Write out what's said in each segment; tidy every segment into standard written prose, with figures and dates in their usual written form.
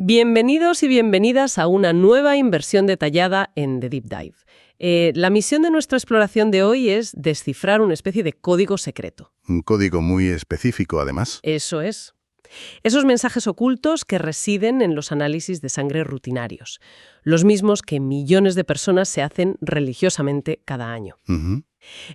Bienvenidos y bienvenidas a una nueva inversión detallada en The Deep Dive. La misión de nuestra exploración de hoy es descifrar una especie de código secreto. Un código muy específico, además. Eso es. Esos mensajes ocultos que residen en los análisis de sangre rutinarios, los mismos que millones de personas se hacen religiosamente cada año. Ujú.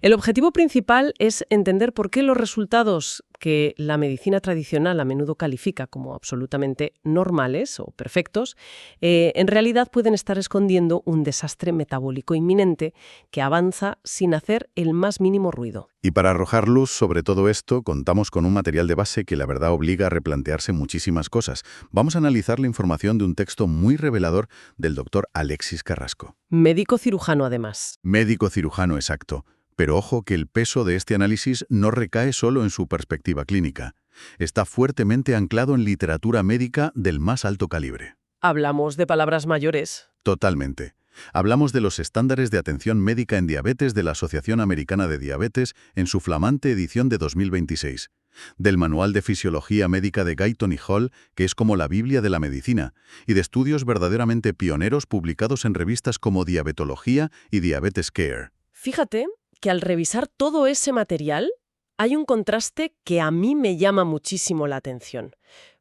El objetivo principal es entender por qué los resultados que la medicina tradicional a menudo califica como absolutamente normales o perfectos, en realidad pueden estar escondiendo un desastre metabólico inminente que avanza sin hacer el más mínimo ruido. Y para arrojar luz sobre todo esto, contamos con un material de base que la verdad obliga a replantearse muchísimas cosas. Vamos a analizar la información de un texto muy revelador del doctor Alexis Carrasco. Médico cirujano, además. Médico cirujano exacto. Pero ojo que el peso de este análisis no recae solo en su perspectiva clínica. Está fuertemente anclado en literatura médica del más alto calibre. Hablamos de palabras mayores. Totalmente. Hablamos de los estándares de atención médica en diabetes de la Asociación Americana de Diabetes en su flamante edición de 2026. Del Manual de Fisiología Médica de Guyton y Hall, que es como la Biblia de la medicina, y de estudios verdaderamente pioneros publicados en revistas como Diabetología y Diabetes Care. Fíjate que al revisar todo ese material hay un contraste que a mí me llama muchísimo la atención.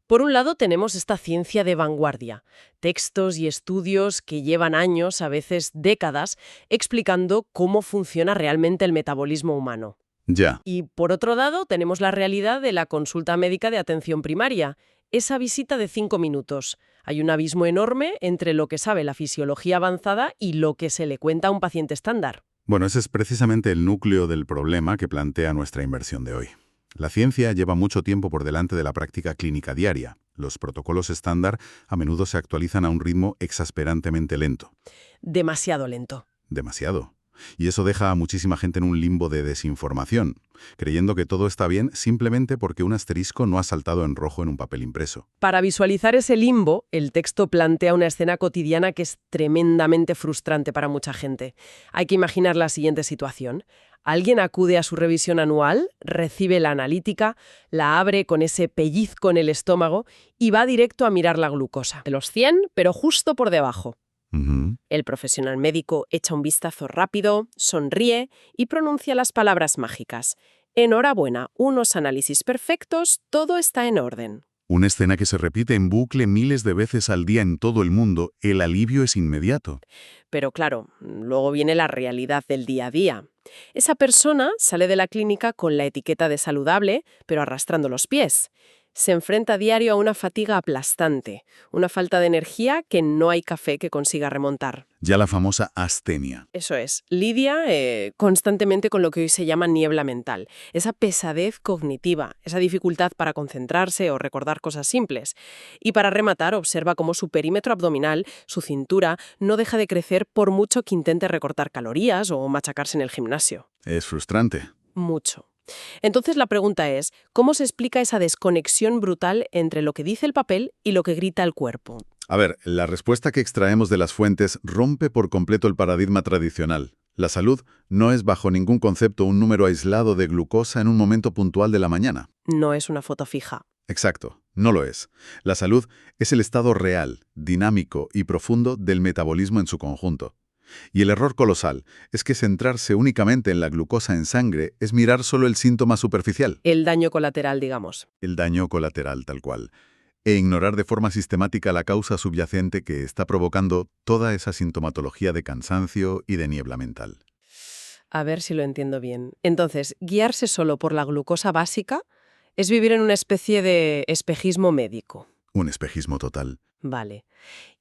Por un lado tenemos esta ciencia de vanguardia, textos y estudios que llevan años, a veces décadas, explicando cómo funciona realmente el metabolismo humano. Ya. Y por otro lado tenemos la realidad de la consulta médica de atención primaria, esa visita de 5 minutos. Hay un abismo enorme entre lo que sabe la fisiología avanzada y lo que se le cuenta a un paciente estándar. Bueno, ese es precisamente el núcleo del problema que plantea nuestra inversión de hoy. La ciencia lleva mucho tiempo por delante de la práctica clínica diaria. Los protocolos estándar a menudo se actualizan a un ritmo exasperantemente lento. Demasiado lento. Demasiado. Y eso deja a muchísima gente en un limbo de desinformación, creyendo que todo está bien simplemente porque un asterisco no ha saltado en rojo en un papel impreso. Para visualizar ese limbo, el texto plantea una escena cotidiana que es tremendamente frustrante para mucha gente. Hay que imaginar la siguiente situación. Alguien acude a su revisión anual, recibe la analítica, la abre con ese pellizco en el estómago y va directo a mirar la glucosa. De los 100, pero justo por debajo. Ujú. El profesional médico echa un vistazo rápido, sonríe y pronuncia las palabras mágicas. Enhorabuena, unos análisis perfectos, todo está en orden. Una escena que se repite en bucle miles de veces al día en todo el mundo. El alivio es inmediato. Pero claro, luego viene la realidad del día a día. Esa persona sale de la clínica con la etiqueta de saludable, pero arrastrando los pies. Se enfrenta a diario a una fatiga aplastante, una falta de energía que no hay café que consiga remontar. Ya la famosa astenia. Eso es, lidia constantemente con lo que hoy se llama niebla mental, esa pesadez cognitiva, esa dificultad para concentrarse o recordar cosas simples. Y para rematar, observa cómo su perímetro abdominal, su cintura, no deja de crecer por mucho que intente recortar calorías o machacarse en el gimnasio. Es frustrante. Mucho. Entonces la pregunta es, ¿cómo se explica esa desconexión brutal entre lo que dice el papel y lo que grita el cuerpo? A ver, la respuesta que extraemos de las fuentes rompe por completo el paradigma tradicional. La salud no es bajo ningún concepto un número aislado de glucosa en un momento puntual de la mañana. No es una foto fija. Exacto, no lo es. La salud es el estado real, dinámico y profundo del metabolismo en su conjunto. Y el error colosal es que centrarse únicamente en la glucosa en sangre es mirar solo el síntoma superficial, El daño colateral, digamos. el daño colateral tal cual, e ignorar de forma sistemática la causa subyacente que está provocando toda esa sintomatología de cansancio y de niebla mental. A ver si lo entiendo bien. Entonces, guiarse solo por la glucosa básica es vivir en una especie de espejismo médico. Un espejismo total. Vale.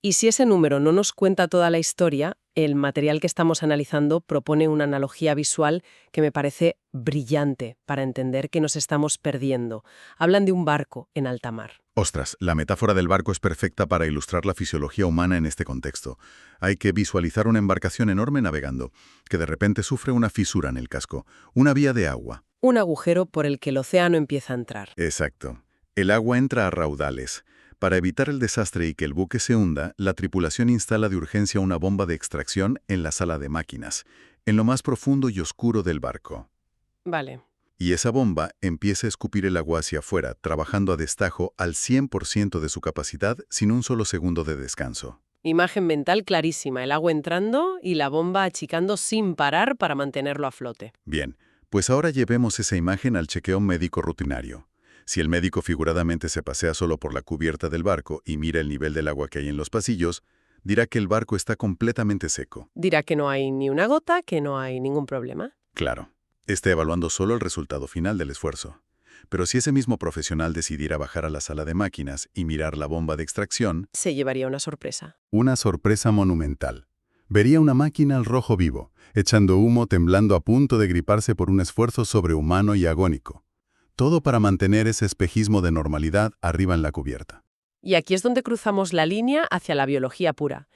Y si ese número no nos cuenta toda la historia, el material que estamos analizando propone una analogía visual que me parece brillante para entender que nos estamos perdiendo. Hablan de un barco en alta mar. Ostras, la metáfora del barco es perfecta para ilustrar la fisiología humana en este contexto. Hay que visualizar una embarcación enorme navegando, que de repente sufre una fisura en el casco, una vía de agua. Un agujero por el que el océano empieza a entrar. Exacto. El agua entra a raudales. Para evitar el desastre y que el buque se hunda, la tripulación instala de urgencia una bomba de extracción en la sala de máquinas, en lo más profundo y oscuro del barco. Vale. Y esa bomba empieza a escupir el agua hacia afuera, trabajando a destajo al 100% de su capacidad sin un solo segundo de descanso. Imagen mental clarísima, el agua entrando y la bomba achicando sin parar para mantenerlo a flote. Bien, pues ahora llevemos esa imagen al chequeo médico rutinario. Si el médico figuradamente se pasea solo por la cubierta del barco y mira el nivel del agua que hay en los pasillos, dirá que el barco está completamente seco. Dirá que no hay ni una gota, que no hay ningún problema. Claro, está evaluando solo el resultado final del esfuerzo. Pero si ese mismo profesional decidiera bajar a la sala de máquinas y mirar la bomba de extracción, Se llevaría una sorpresa. una sorpresa monumental. Vería una máquina al rojo vivo, echando humo, temblando a punto de griparse por un esfuerzo sobrehumano y agónico. Todo para mantener ese espejismo de normalidad arriba en la cubierta. Y aquí es donde cruzamos la línea hacia la biología pura,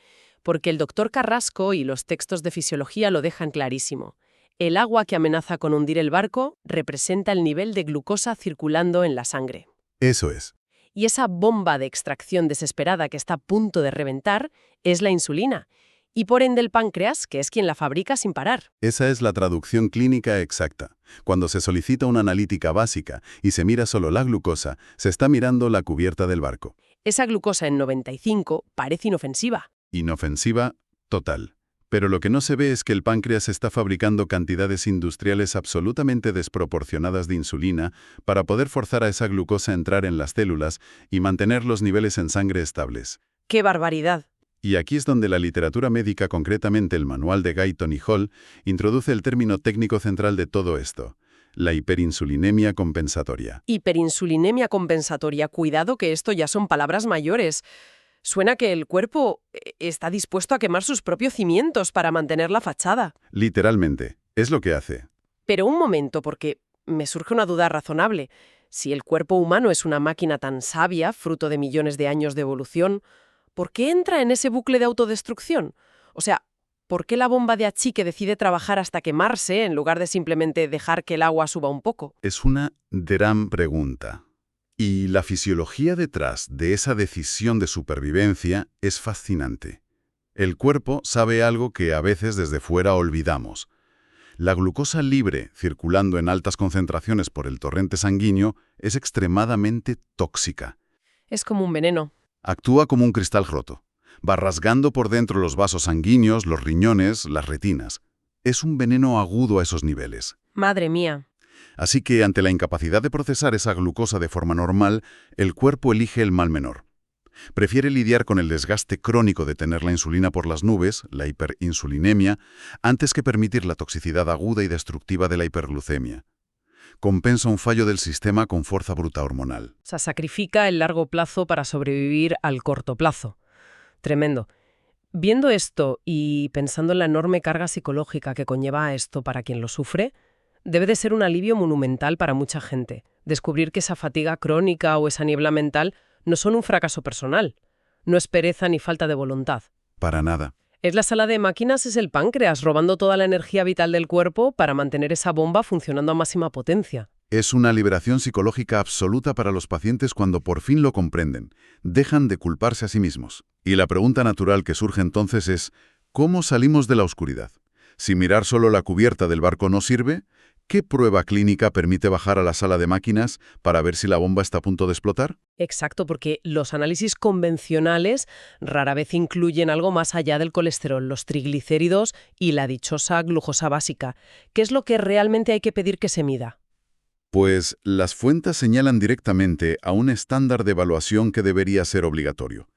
porque el doctor Carrasco y los textos de fisiología lo dejan clarísimo. El agua que amenaza con hundir el barco representa el nivel de glucosa circulando en la sangre. Eso es. Y esa bomba de extracción desesperada que está a punto de reventar es la insulina, y por ende el páncreas, que es quien la fabrica sin parar. Esa es la traducción clínica exacta. Cuando se solicita una analítica básica y se mira solo la glucosa, se está mirando la cubierta del barco. Esa glucosa en 95 parece inofensiva. Inofensiva, total. Pero lo que no se ve es que el páncreas está fabricando cantidades industriales absolutamente desproporcionadas de insulina para poder forzar a esa glucosa a entrar en las células y mantener los niveles en sangre estables. ¡Qué barbaridad! Y aquí es donde la literatura médica, concretamente el manual de Guyton y Hall, introduce el término técnico central de todo esto: la hiperinsulinemia compensatoria. Hiperinsulinemia compensatoria. Cuidado que esto ya son palabras mayores. Suena que el cuerpo está dispuesto a quemar sus propios cimientos para mantener la fachada. Literalmente, es lo que hace. Pero un momento, porque me surge una duda razonable. Si el cuerpo humano es una máquina tan sabia, fruto de millones de años de evolución, ¿por qué entra en ese bucle de autodestrucción? O sea, ¿por qué la bomba de achique decide trabajar hasta quemarse en lugar de simplemente dejar que el agua suba un poco? Es una gran pregunta. Y la fisiología detrás de esa decisión de supervivencia es fascinante. El cuerpo sabe algo que a veces desde fuera olvidamos. La glucosa libre, circulando en altas concentraciones por el torrente sanguíneo, es extremadamente tóxica. Es como un veneno. Actúa como un cristal roto. Va rasgando por dentro los vasos sanguíneos, los riñones, las retinas. Es un veneno agudo a esos niveles. Madre mía. Así que, ante la incapacidad de procesar esa glucosa de forma normal, el cuerpo elige el mal menor. Prefiere lidiar con el desgaste crónico de tener la insulina por las nubes, la hiperinsulinemia, antes que permitir la toxicidad aguda y destructiva de la hiperglucemia. Compensa un fallo del sistema con fuerza bruta hormonal. O sea, sacrifica el largo plazo para sobrevivir al corto plazo. Tremendo. Viendo esto y pensando en la enorme carga psicológica que conlleva esto para quien lo sufre, debe de ser un alivio monumental para mucha gente. Descubrir que esa fatiga crónica o esa niebla mental no son un fracaso personal. No es pereza ni falta de voluntad. Para nada. Es la sala de máquinas, es el páncreas robando toda la energía vital del cuerpo para mantener esa bomba funcionando a máxima potencia. Es una liberación psicológica absoluta para los pacientes cuando por fin lo comprenden. Dejan de culparse a sí mismos. Y la pregunta natural que surge entonces es: ¿cómo salimos de la oscuridad? Si mirar solo la cubierta del barco no sirve, ¿qué prueba clínica permite bajar a la sala de máquinas para ver si la bomba está a punto de explotar? Exacto, porque los análisis convencionales rara vez incluyen algo más allá del colesterol, los triglicéridos y la dichosa glucosa básica. ¿Qué es lo que realmente hay que pedir que se mida? Pues las fuentes señalan directamente a un estándar de evaluación que debería ser obligatorio: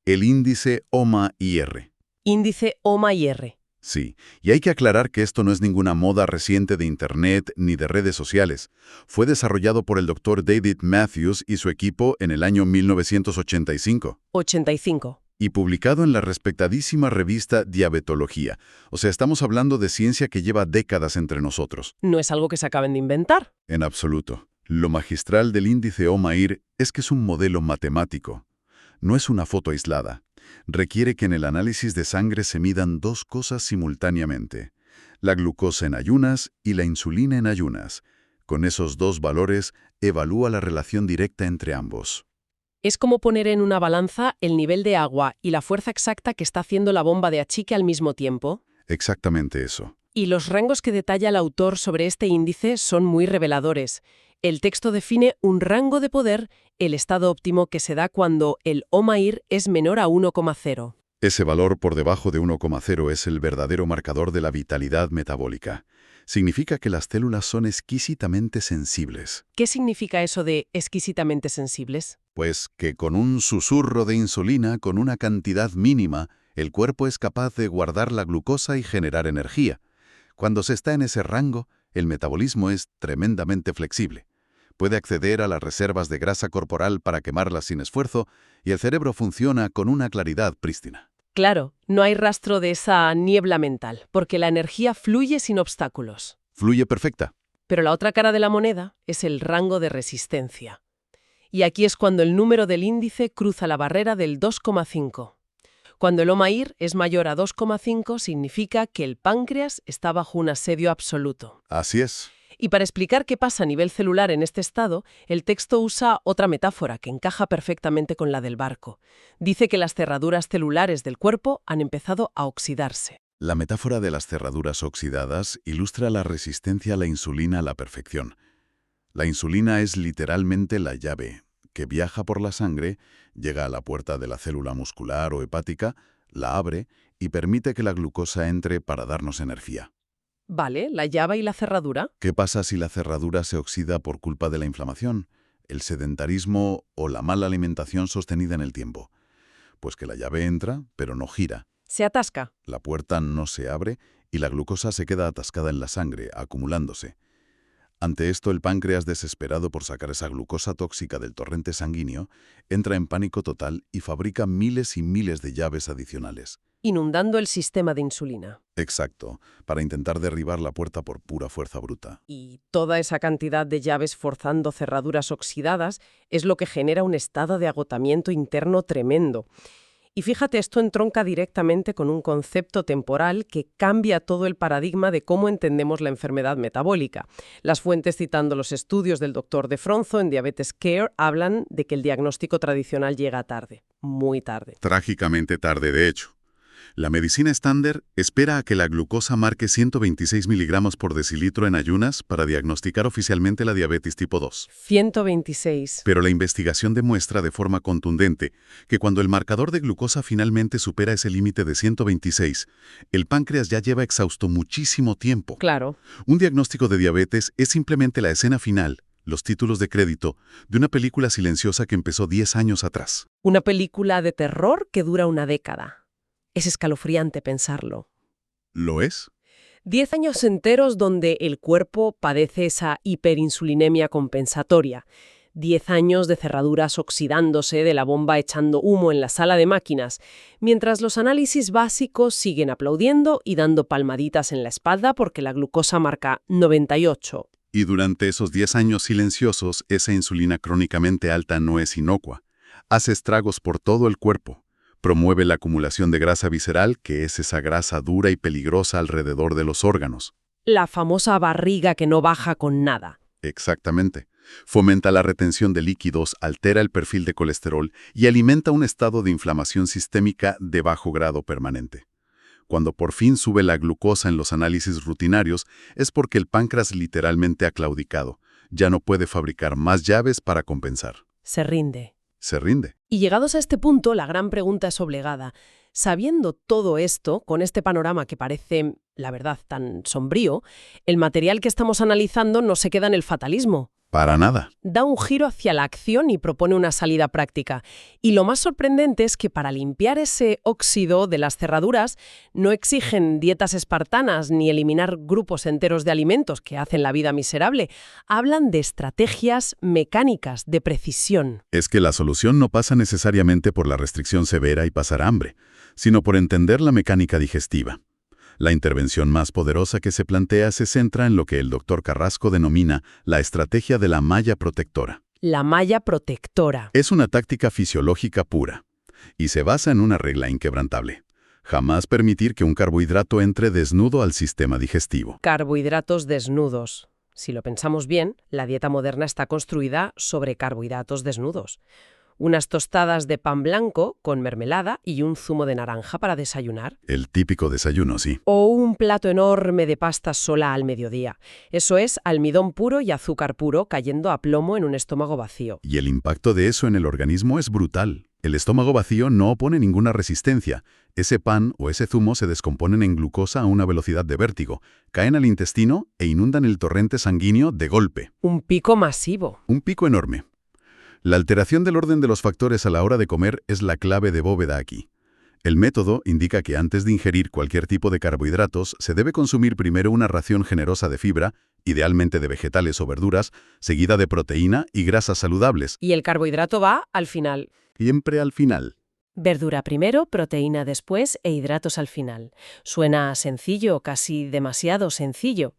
el índice OMA-IR. Índice OMA-IR. Sí, y hay que aclarar que esto no es ninguna moda reciente de Internet ni de redes sociales. Fue desarrollado por el Dr. David Matthews y su equipo en el año 1985. 85. Y publicado en la respetadísima revista Diabetología. O sea, estamos hablando de ciencia que lleva décadas entre nosotros. No es algo que se acaben de inventar. En absoluto. Lo magistral del índice OMA-IR es que es un modelo matemático. No es una foto aislada. Requiere que en el análisis de sangre se midan dos cosas simultáneamente: la glucosa en ayunas y la insulina en ayunas. Con esos dos valores, evalúa la relación directa entre ambos. Es como poner en una balanza el nivel de agua y la fuerza exacta que está haciendo la bomba de achique al mismo tiempo. Exactamente eso. Y los rangos que detalla el autor sobre este índice son muy reveladores. El texto define un rango de poder, el estado óptimo que se da cuando el OMAIR es menor a 1,0. Ese valor por debajo de 1,0 es el verdadero marcador de la vitalidad metabólica. Significa que las células son exquisitamente sensibles. ¿Qué significa eso de exquisitamente sensibles? Pues que con un susurro de insulina, con una cantidad mínima, el cuerpo es capaz de guardar la glucosa y generar energía. Cuando se está en ese rango, el metabolismo es tremendamente flexible. Puede acceder a las reservas de grasa corporal para quemarlas sin esfuerzo y el cerebro funciona con una claridad prístina. Claro, no hay rastro de esa niebla mental, porque la energía fluye sin obstáculos. Fluye perfecta. Pero la otra cara de la moneda es el rango de resistencia. Y aquí es cuando el número del índice cruza la barrera del 2,5. Cuando el OMAIR es mayor a 2,5 significa que el páncreas está bajo un asedio absoluto. Así es. Y para explicar qué pasa a nivel celular en este estado, el texto usa otra metáfora que encaja perfectamente con la del barco. Dice que las cerraduras celulares del cuerpo han empezado a oxidarse. La metáfora de las cerraduras oxidadas ilustra la resistencia a la insulina a la perfección. La insulina es literalmente la llave, que viaja por la sangre, llega a la puerta de la célula muscular o hepática, la abre y permite que la glucosa entre para darnos energía. Vale, la llave y la cerradura. ¿Qué pasa si la cerradura se oxida por culpa de la inflamación, el sedentarismo o la mala alimentación sostenida en el tiempo? Pues que la llave entra, pero no gira. Se atasca. La puerta no se abre y la glucosa se queda atascada en la sangre, acumulándose. Ante esto, el páncreas, desesperado por sacar esa glucosa tóxica del torrente sanguíneo, entra en pánico total y fabrica miles y miles de llaves adicionales. Inundando el sistema de insulina. Exacto, para intentar derribar la puerta por pura fuerza bruta. Y toda esa cantidad de llaves forzando cerraduras oxidadas es lo que genera un estado de agotamiento interno tremendo. Y fíjate, esto entronca directamente con un concepto temporal que cambia todo el paradigma de cómo entendemos la enfermedad metabólica. Las fuentes citando los estudios del Dr. De Fronzo en Diabetes Care hablan de que el diagnóstico tradicional llega tarde, muy tarde. Trágicamente tarde, de hecho. La medicina estándar espera a que la glucosa marque 126 miligramos por decilitro en ayunas para diagnosticar oficialmente la diabetes tipo 2. 126. Pero la investigación demuestra de forma contundente que cuando el marcador de glucosa finalmente supera ese límite de 126, el páncreas ya lleva exhausto muchísimo tiempo. Claro. Un diagnóstico de diabetes es simplemente la escena final, los títulos de crédito, de una película silenciosa que empezó 10 años atrás. Una película de terror que dura una década. Es escalofriante pensarlo. ¿Lo es? 10 años enteros donde el cuerpo padece esa hiperinsulinemia compensatoria. 10 años de cerraduras oxidándose, de la bomba echando humo en la sala de máquinas, mientras los análisis básicos siguen aplaudiendo y dando palmaditas en la espalda porque la glucosa marca 98. Y durante esos 10 años silenciosos, esa insulina crónicamente alta no es inocua. Hace estragos por todo el cuerpo. Promueve la acumulación de grasa visceral, que es esa grasa dura y peligrosa alrededor de los órganos. La famosa barriga que no baja con nada. Exactamente. Fomenta la retención de líquidos, altera el perfil de colesterol y alimenta un estado de inflamación sistémica de bajo grado permanente. Cuando por fin sube la glucosa en los análisis rutinarios, es porque el páncreas literalmente ha claudicado. Ya no puede fabricar más llaves para compensar. Se rinde. Se rinde. Y llegados a este punto, la gran pregunta es obligada. Sabiendo todo esto, con este panorama que parece, la verdad, tan sombrío, el material que estamos analizando no se queda en el fatalismo. Para nada. Da un giro hacia la acción y propone una salida práctica. Y lo más sorprendente es que para limpiar ese óxido de las cerraduras no exigen dietas espartanas ni eliminar grupos enteros de alimentos que hacen la vida miserable. Hablan de estrategias mecánicas de precisión. Es que la solución no pasa necesariamente por la restricción severa y pasar hambre, sino por entender la mecánica digestiva. La intervención más poderosa que se plantea se centra en lo que el Dr. Carrasco denomina la estrategia de la malla protectora. La malla protectora. Es una táctica fisiológica pura y se basa en una regla inquebrantable. Jamás permitir que un carbohidrato entre desnudo al sistema digestivo. Carbohidratos desnudos. Si lo pensamos bien, la dieta moderna está construida sobre carbohidratos desnudos. Unas tostadas de pan blanco con mermelada y un zumo de naranja para desayunar. El típico desayuno, sí. O un plato enorme de pasta sola al mediodía. Eso es almidón puro y azúcar puro cayendo a plomo en un estómago vacío. Y el impacto de eso en el organismo es brutal. El estómago vacío no opone ninguna resistencia. Ese pan o ese zumo se descomponen en glucosa a una velocidad de vértigo, caen al intestino e inundan el torrente sanguíneo de golpe. Un pico masivo. Un pico enorme. La alteración del orden de los factores a la hora de comer es la clave de bóveda aquí. El método indica que antes de ingerir cualquier tipo de carbohidratos, se debe consumir primero una ración generosa de fibra, idealmente de vegetales o verduras, seguida de proteína y grasas saludables. Y el carbohidrato va al final. Siempre al final. Verdura primero, proteína después e hidratos al final. Suena sencillo, casi demasiado sencillo.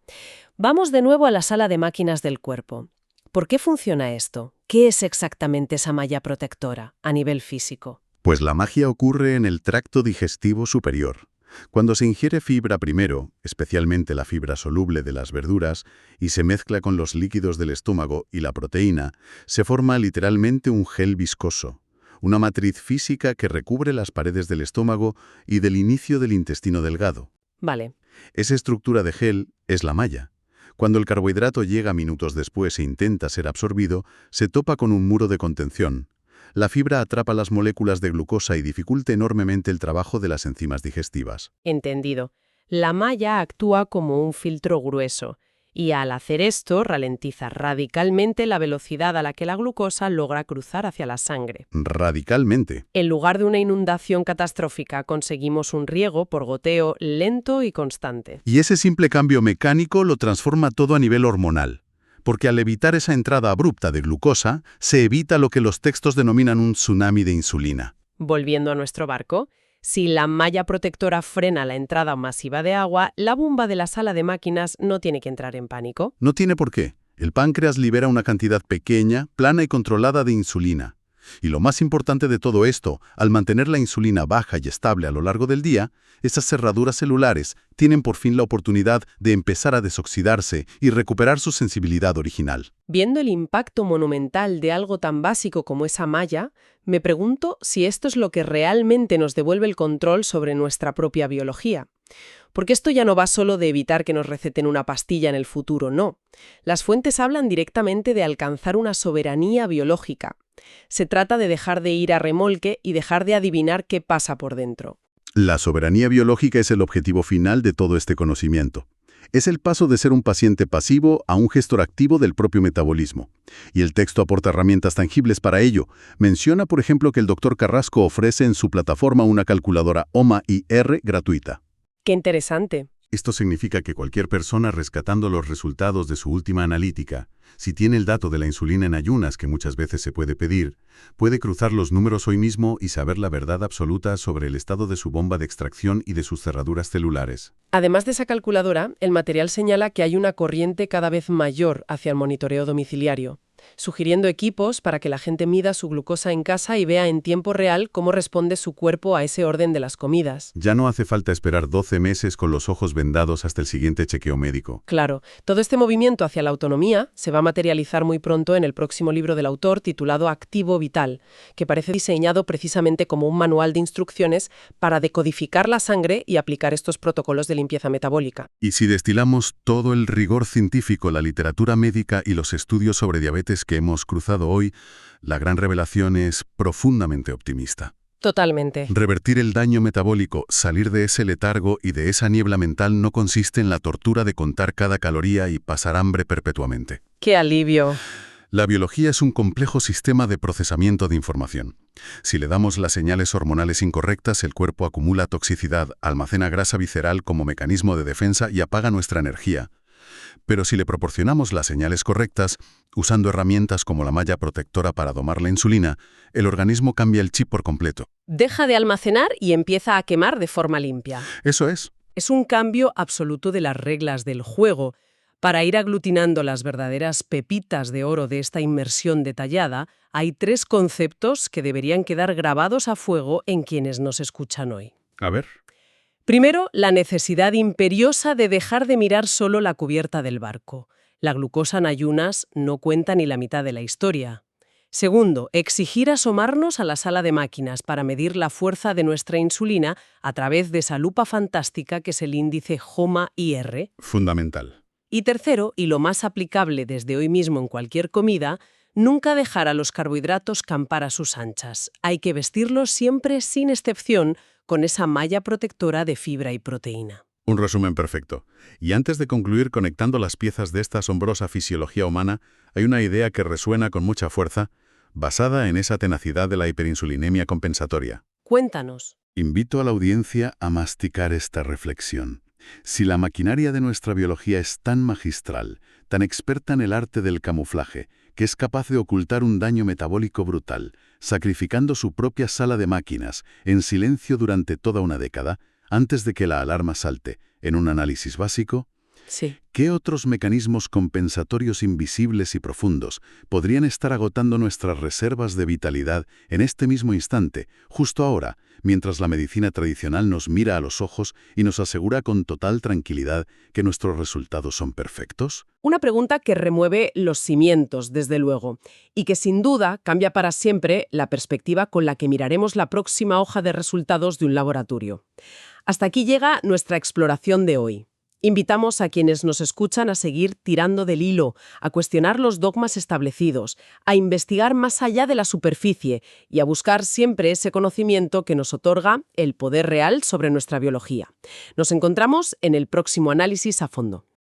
Vamos de nuevo a la sala de máquinas del cuerpo. ¿Por qué funciona esto? ¿Qué es exactamente esa malla protectora a nivel físico? Pues la magia ocurre en el tracto digestivo superior. Cuando se ingiere fibra primero, especialmente la fibra soluble de las verduras, y se mezcla con los líquidos del estómago y la proteína, se forma literalmente un gel viscoso, una matriz física que recubre las paredes del estómago y del inicio del intestino delgado. Vale. Esa estructura de gel es la malla. Cuando el carbohidrato llega minutos después e intenta ser absorbido, se topa con un muro de contención. La fibra atrapa las moléculas de glucosa y dificulta enormemente el trabajo de las enzimas digestivas. Entendido. La malla actúa como un filtro grueso y al hacer esto ralentiza radicalmente la velocidad a la que la glucosa logra cruzar hacia la sangre. Radicalmente. En lugar de una inundación catastrófica, conseguimos un riego por goteo lento y constante. Y ese simple cambio mecánico lo transforma todo a nivel hormonal. Porque al evitar esa entrada abrupta de glucosa, se evita lo que los textos denominan un tsunami de insulina. Volviendo a nuestro barco, si la malla protectora frena la entrada masiva de agua, la bomba de la sala de máquinas no tiene que entrar en pánico. No tiene por qué. El páncreas libera una cantidad pequeña, plana y controlada de insulina. Y lo más importante de todo esto, al mantener la insulina baja y estable a lo largo del día, esas cerraduras celulares tienen por fin la oportunidad de empezar a desoxidarse y recuperar su sensibilidad original. Viendo el impacto monumental de algo tan básico como esa malla, me pregunto si esto es lo que realmente nos devuelve el control sobre nuestra propia biología. Porque esto ya no va solo de evitar que nos receten una pastilla en el futuro, no. Las fuentes hablan directamente de alcanzar una soberanía biológica. Se trata de dejar de ir a remolque y dejar de adivinar qué pasa por dentro. La soberanía biológica es el objetivo final de todo este conocimiento. Es el paso de ser un paciente pasivo a un gestor activo del propio metabolismo. Y el texto aporta herramientas tangibles para ello. Menciona, por ejemplo, que el Dr. Carrasco ofrece en su plataforma una calculadora OMA-IR gratuita. ¡Qué interesante! Esto significa que cualquier persona rescatando los resultados de su última analítica, si tiene el dato de la insulina en ayunas que muchas veces se puede pedir, puede cruzar los números hoy mismo y saber la verdad absoluta sobre el estado de su bomba de extracción y de sus cerraduras celulares. Además de esa calculadora, el material señala que hay una corriente cada vez mayor hacia el monitoreo domiciliario, sugiriendo equipos para que la gente mida su glucosa en casa y vea en tiempo real cómo responde su cuerpo a ese orden de las comidas. Ya no hace falta esperar 12 meses con los ojos vendados hasta el siguiente chequeo médico. Claro, todo este movimiento hacia la autonomía se va a materializar muy pronto en el próximo libro del autor titulado Activo Vital, que parece diseñado precisamente como un manual de instrucciones para decodificar la sangre y aplicar estos protocolos de limpieza metabólica. Y si destilamos todo el rigor científico, la literatura médica y los estudios sobre diabetes que hemos cruzado hoy, la gran revelación es profundamente optimista. Totalmente. Revertir el daño metabólico, salir de ese letargo y de esa niebla mental no consiste en la tortura de contar cada caloría y pasar hambre perpetuamente. ¡Qué alivio! La biología es un complejo sistema de procesamiento de información. Si le damos las señales hormonales incorrectas, el cuerpo acumula toxicidad, almacena grasa visceral como mecanismo de defensa y apaga nuestra energía. Pero si le proporcionamos las señales correctas, usando herramientas como la malla protectora para domar la insulina, el organismo cambia el chip por completo. Deja de almacenar y empieza a quemar de forma limpia. Eso es. Es un cambio absoluto de las reglas del juego. Para ir aglutinando las verdaderas pepitas de oro de esta inmersión detallada, hay 3 conceptos que deberían quedar grabados a fuego en quienes nos escuchan hoy. A ver. Primero, la necesidad imperiosa de dejar de mirar solo la cubierta del barco. La glucosa en ayunas no cuenta ni la mitad de la historia. Segundo, exigir asomarnos a la sala de máquinas para medir la fuerza de nuestra insulina a través de esa lupa fantástica que es el índice HOMA-IR. Fundamental. Y tercero, y lo más aplicable desde hoy mismo en cualquier comida, nunca dejar a los carbohidratos campar a sus anchas. Hay que vestirlos siempre, sin excepción, con esa malla protectora de fibra y proteína. Un resumen perfecto. Y antes de concluir conectando las piezas de esta asombrosa fisiología humana, hay una idea que resuena con mucha fuerza, basada en esa tenacidad de la hiperinsulinemia compensatoria. Cuéntanos. Invito a la audiencia a masticar esta reflexión. Si la maquinaria de nuestra biología es tan magistral, tan experta en el arte del camuflaje, que es capaz de ocultar un daño metabólico brutal, sacrificando su propia sala de máquinas en silencio durante toda una década, antes de que la alarma salte, en un análisis básico, Sí. ¿qué otros mecanismos compensatorios invisibles y profundos podrían estar agotando nuestras reservas de vitalidad en este mismo instante, justo ahora, mientras la medicina tradicional nos mira a los ojos y nos asegura con total tranquilidad que nuestros resultados son perfectos? Una pregunta que remueve los cimientos, desde luego, y que sin duda cambia para siempre la perspectiva con la que miraremos la próxima hoja de resultados de un laboratorio. Hasta aquí llega nuestra exploración de hoy. Invitamos a quienes nos escuchan a seguir tirando del hilo, a cuestionar los dogmas establecidos, a investigar más allá de la superficie y a buscar siempre ese conocimiento que nos otorga el poder real sobre nuestra biología. Nos encontramos en el próximo análisis a fondo.